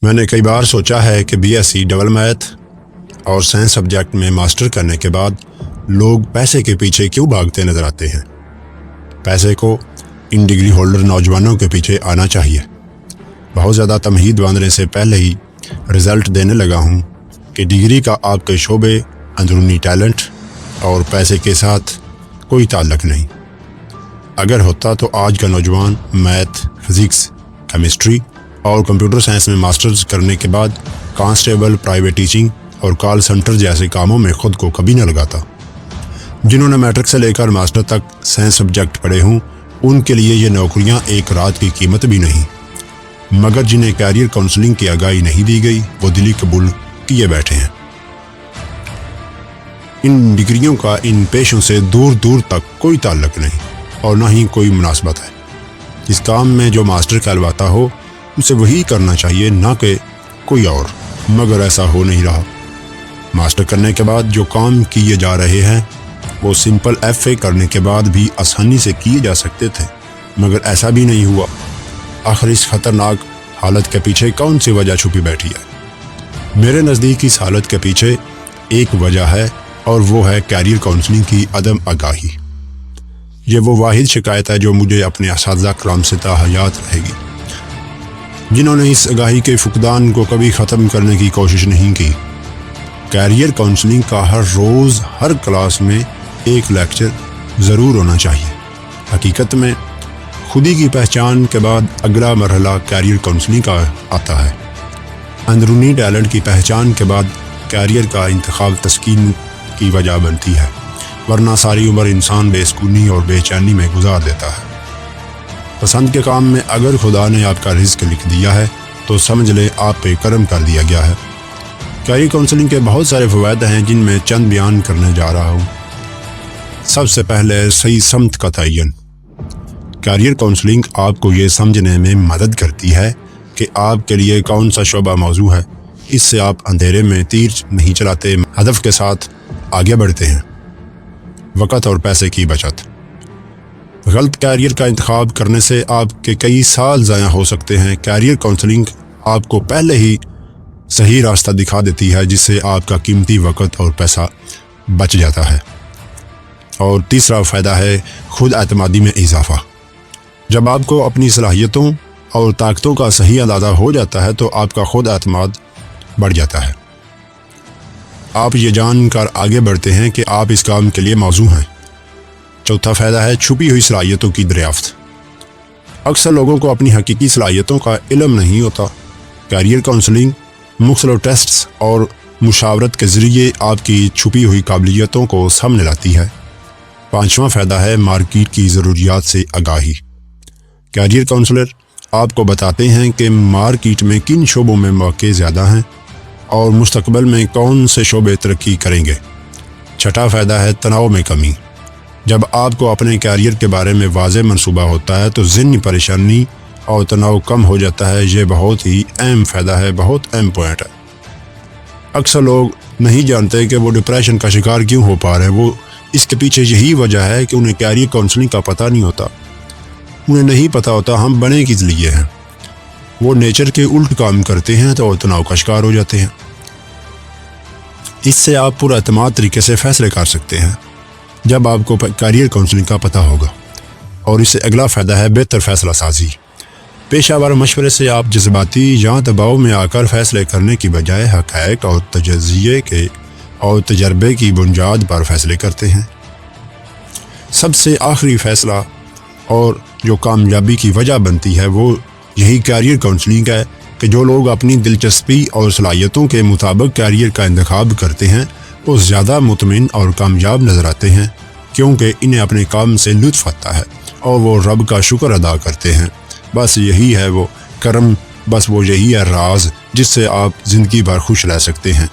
میں نے کئی بار سوچا ہے کہ B S C double math اور سائنس سبجیکٹ میں ماسٹر کرنے کے بعد لوگ پیسے کے پیچھے کیوں بھاگتے نظر آتے ہیں۔ پیسے کو ان ڈگری ہولڈر نوجوانوں کے پیچھے آنا چاہیے۔ بہت زیادہ تمہید باندھنے سے پہلے ہی رزلٹ دینے لگا ہوں کہ ڈگری کا آپ کے شعبے، اندرونی ٹیلنٹ اور پیسے کے ساتھ کوئی تعلق نہیں۔ اگر ہوتا تو آج کا نوجوان میتھ، فزکس، کیمسٹری اور کمپیوٹر سائنس میں ماسٹرز کرنے کے بعد کانسٹیبل، پرائیویٹ ٹیچنگ اور کال سینٹر جیسے کاموں میں خود کو کبھی نہ لگاتا۔ جنہوں نے میٹرک سے لے کر ماسٹر تک سائنس سبجیکٹ پڑھے ہوں ان کے لیے یہ نوکریاں ایک رات کی قیمت بھی نہیں، مگر جنہیں کیریئر کاؤنسلنگ کی آگاہی نہیں دی گئی وہ دلی قبول کیے بیٹھے ہیں۔ ان ڈگریوں کا ان پیشوں سے دور دور تک کوئی تعلق نہیں اور نہ ہی کوئی مناسبت ہے۔ جس کام میں جو ماسٹر کہلواتا ہو اسے وہی کرنا چاہیے، نہ کہ کوئی اور، مگر ایسا ہو نہیں رہا۔ ماسٹر کرنے کے بعد جو کام کیے جا رہے ہیں وہ سمپل ایف اے کرنے کے بعد بھی آسانی سے کیے جا سکتے تھے، مگر ایسا بھی نہیں ہوا۔ آخر اس خطرناک حالت کے پیچھے کون سی وجہ چھپی بیٹھی ہے؟ میرے نزدیک اس حالت کے پیچھے ایک وجہ ہے اور وہ ہے کیریئر کاؤنسلنگ کی عدم آگاہی۔ یہ وہ واحد شکایت ہے جو مجھے اپنے اساتذہ کرام سے تا حیات رہے گی، جنہوں نے اس آگاہی کے فقدان کو کبھی ختم کرنے کی کوشش نہیں کی۔ کیریئر کاؤنسلنگ کا ہر روز ہر کلاس میں ایک لیکچر ضرور ہونا چاہیے۔ حقیقت میں خودی کی پہچان کے بعد اگلا مرحلہ کیریئر کاؤنسلنگ کا آتا ہے۔ اندرونی ٹیلنٹ کی پہچان کے بعد کیریئر کا انتخاب تسکین کی وجہ بنتی ہے، ورنہ ساری عمر انسان بے سکونی اور بے چینی میں گزار دیتا ہے۔ پسند کے کام میں اگر خدا نے آپ کا رزق لکھ دیا ہے تو سمجھ لیں آپ پہ کرم کر دیا گیا ہے۔ کیریئر کاؤنسلنگ کے بہت سارے فوائد ہیں جن میں چند بیان کرنے جا رہا ہوں۔ سب سے پہلے صحیح سمت کا تعین۔ کیریئر کاؤنسلنگ آپ کو یہ سمجھنے میں مدد کرتی ہے کہ آپ کے لیے کون سا شعبہ موزوں ہے۔ اس سے آپ اندھیرے میں تیر نہیں چلاتے، ہدف کے ساتھ آگے بڑھتے ہیں۔ وقت اور پیسے کی بچت۔ غلط کیریئر کا انتخاب کرنے سے آپ کے کئی سال ضائع ہو سکتے ہیں۔ کیریئر کاؤنسلنگ آپ کو پہلے ہی صحیح راستہ دکھا دیتی ہے، جس سے آپ کا قیمتی وقت اور پیسہ بچ جاتا ہے۔ اور تیسرا فائدہ ہے خود اعتمادی میں اضافہ۔ جب آپ کو اپنی صلاحیتوں اور طاقتوں کا صحیح اندازہ ہو جاتا ہے تو آپ کا خود اعتماد بڑھ جاتا ہے۔ آپ یہ جان کر آگے بڑھتے ہیں کہ آپ اس کام کے لیے موزوں ہیں۔ چوتھا فائدہ ہے چھپی ہوئی صلاحیتوں کی دریافت۔ اکثر لوگوں کو اپنی حقیقی صلاحیتوں کا علم نہیں ہوتا۔ کیریئر کاؤنسلنگ مختلف ٹیسٹس اور مشاورت کے ذریعے آپ کی چھپی ہوئی قابلیتوں کو سامنے لاتی ہے۔ پانچواں فائدہ ہے مارکیٹ کی ضروریات سے آگاہی۔ کیریئر کاؤنسلر آپ کو بتاتے ہیں کہ مارکیٹ میں کن شعبوں میں مواقع زیادہ ہیں اور مستقبل میں کون سے شعبے ترقی کریں گے۔ چھٹا فائدہ ہے تناؤ میں کمی۔ جب آپ کو اپنے کیریئر کے بارے میں واضح منصوبہ ہوتا ہے تو ذہنی پریشانی اور تناؤ کم ہو جاتا ہے۔ یہ بہت ہی اہم فائدہ ہے، بہت اہم پوائنٹ ہے۔ اکثر لوگ نہیں جانتے کہ وہ ڈپریشن کا شکار کیوں ہو پا رہے ہیں۔ وہ اس کے پیچھے یہی وجہ ہے کہ انہیں کیریئر کاؤنسلنگ کا پتہ نہیں ہوتا۔ انہیں نہیں پتہ ہوتا ہم بنے کس لیے ہیں۔ وہ نیچر کے الٹ کام کرتے ہیں تو تناؤ کا شکار ہو جاتے ہیں۔ اس سے آپ پر اعتماد طریقے سے فیصلے کر سکتے ہیں جب آپ کو کیریئر کاؤنسلنگ کا پتہ ہوگا۔ اور اس سے اگلا فائدہ ہے بہتر فیصلہ سازی۔ پیشہ ور مشورے سے آپ جذباتی یا دباؤ میں آ کر فیصلے کرنے کی بجائے حقائق اور تجزیے کے اور تجربے کی بنیاد پر فیصلے کرتے ہیں۔ سب سے آخری فیصلہ اور جو کامیابی کی وجہ بنتی ہے وہ یہی کیریئر کاؤنسلنگ ہے کہ جو لوگ اپنی دلچسپی اور صلاحیتوں کے مطابق کیریئر کا انتخاب کرتے ہیں وہ زیادہ مطمئن اور کامیاب نظر آتے ہیں، کیونکہ انہیں اپنے کام سے لطف آتا ہے اور وہ رب کا شکر ادا کرتے ہیں۔ بس یہی ہے وہ کرم، بس وہ یہی ہے راز جس سے آپ زندگی بھر خوش رہ سکتے ہیں۔